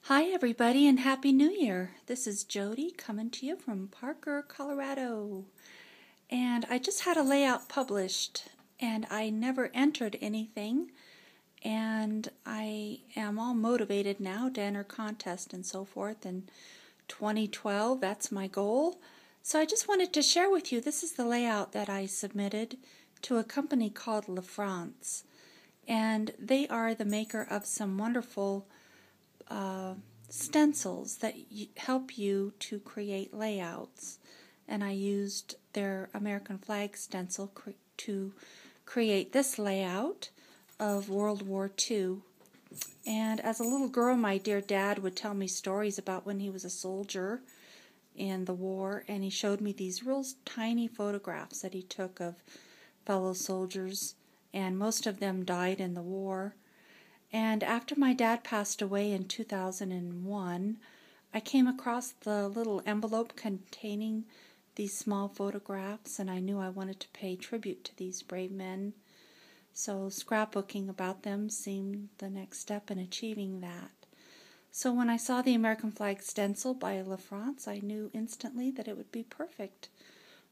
Hi everybody and Happy New Year. This is Jody coming to you from Parker, Colorado. And I just had a layout published and I never entered anything, and I am all motivated now to enter contests and so forth in 2012. That's my goal. So I just wanted to share with you, this is the layout that I submitted to a company called La France, and they are the maker of some wonderful stencils that help you to create layouts. And I used their American flag stencil to create this layout of World War II. And as a little girl, my dear dad would tell me stories about when he was a soldier in the war, and he showed me these real tiny photographs that he took of fellow soldiers, and most of them died in the war. And after my dad passed away in 2001, I came across the little envelope containing these small photographs, and I knew I wanted to pay tribute to these brave men. So scrapbooking about them seemed the next step in achieving that. So when I saw the American flag stencil by La France, I knew instantly that it would be perfect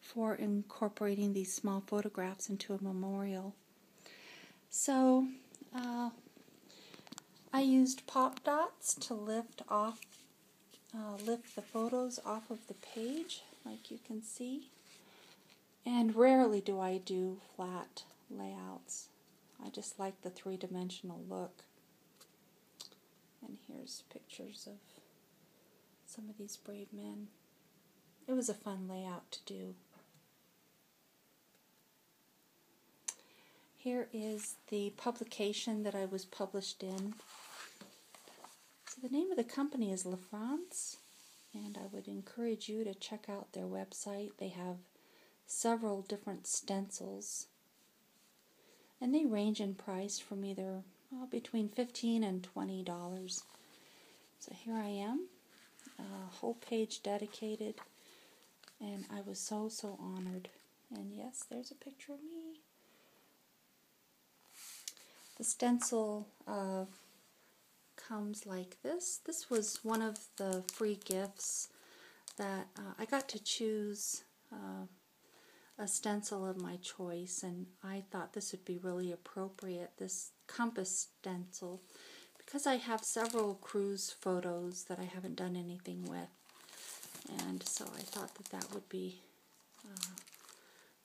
for incorporating these small photographs into a memorial. So I used pop dots to lift the photos off of the page, like you can see. And rarely do I do flat layouts. I just like the three-dimensional look. And here's pictures of some of these brave men. It was a fun layout to do. Here is the publication that I was published in. So the name of the company is La France, and I would encourage you to check out their website. They have several different stencils, and they range in price from either between $15 and $20. So here I am, a whole page dedicated, and I was so honored. And yes, there's a picture of me. The stencil comes like this. This was one of the free gifts that I got to choose a stencil of my choice, and I thought this would be really appropriate, this compass stencil, because I have several cruise photos that I haven't done anything with, and so I thought that that would be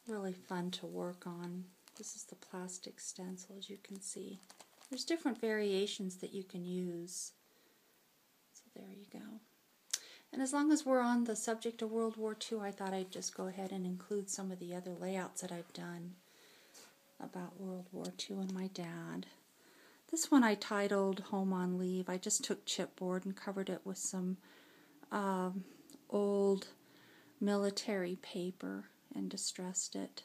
really fun to work on. This is the plastic stencil, as you can see. There's different variations that you can use. So there you go. And as long as we're on the subject of World War II, I thought I'd just go ahead and include some of the other layouts that I've done about World War II and my dad. This one I titled Home on Leave. I just took chipboard and covered it with some old military paper and distressed it.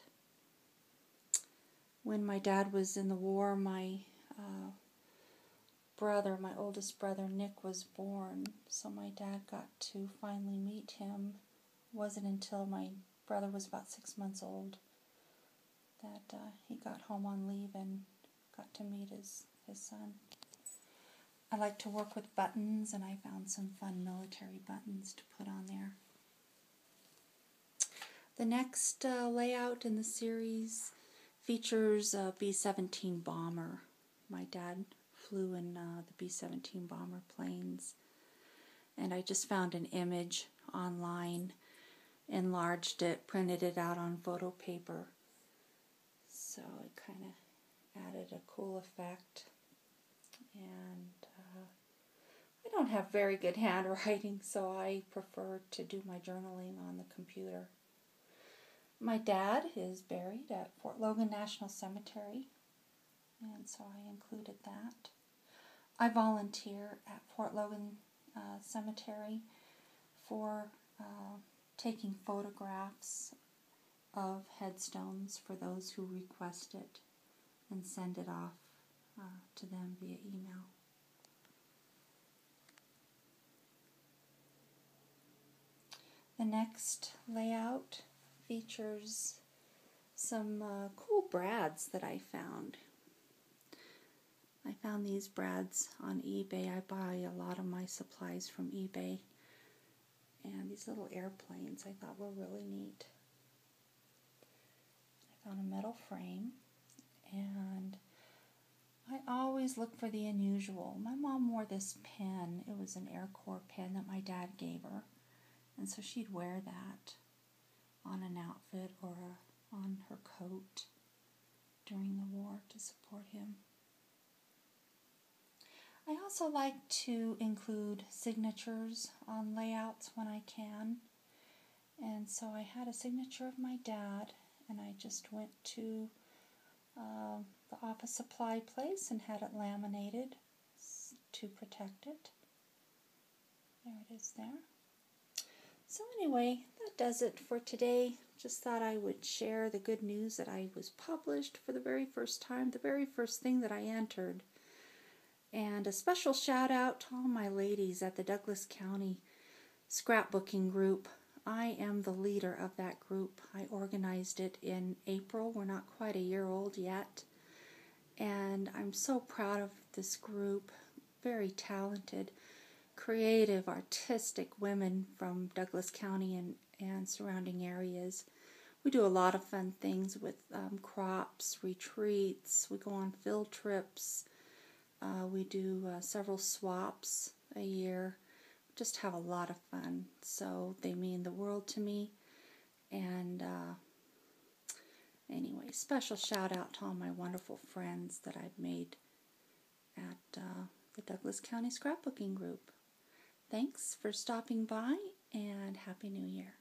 When my dad was in the war, my oldest brother Nick, was born, so my dad got to finally meet him. It wasn't until my brother was about 6 months old that he got home on leave and got to meet his son. I like to work with buttons, and I found some fun military buttons to put on there. The next layout in the series features a B-17 bomber. My dad flew in the B-17 bomber planes, and I just found an image online, enlarged it, printed it out on photo paper, so it kind of added a cool effect. And I don't have very good handwriting, so I prefer to do my journaling on the computer. My dad is buried at Fort Logan National Cemetery, and so I included that. I volunteer at Fort Logan Cemetery for taking photographs of headstones for those who request it, and send it off to them via email. The next layout features some cool brads that I found. I found these brads on eBay. I buy a lot of my supplies from eBay. And these little airplanes I thought were really neat. I found a metal frame, and I always look for the unusual. My mom wore this pen. It was an Air Corps pen that my dad gave her. And so she'd wear that on an outfit or on her coat during the war to support him. I also like to include signatures on layouts when I can. And so I had a signature of my dad, and I just went to the office supply place and had it laminated to protect it. There it is there. So anyway, that does it for today. Just thought I would share the good news that I was published for the very first time, the very first thing that I entered. And a special shout out to all my ladies at the Douglas County Scrapbooking group. I am the leader of that group. I organized it in April. We're not quite a year old yet. And I'm so proud of this group. Very talented, creative, artistic women from Douglas County and surrounding areas. We do a lot of fun things with crops, retreats. We go on field trips. We do several swaps a year. Just have a lot of fun. So they mean the world to me. And anyway, special shout out to all my wonderful friends that I've made at the Douglas County Scrapbooking group. Thanks for stopping by, and Happy New Year.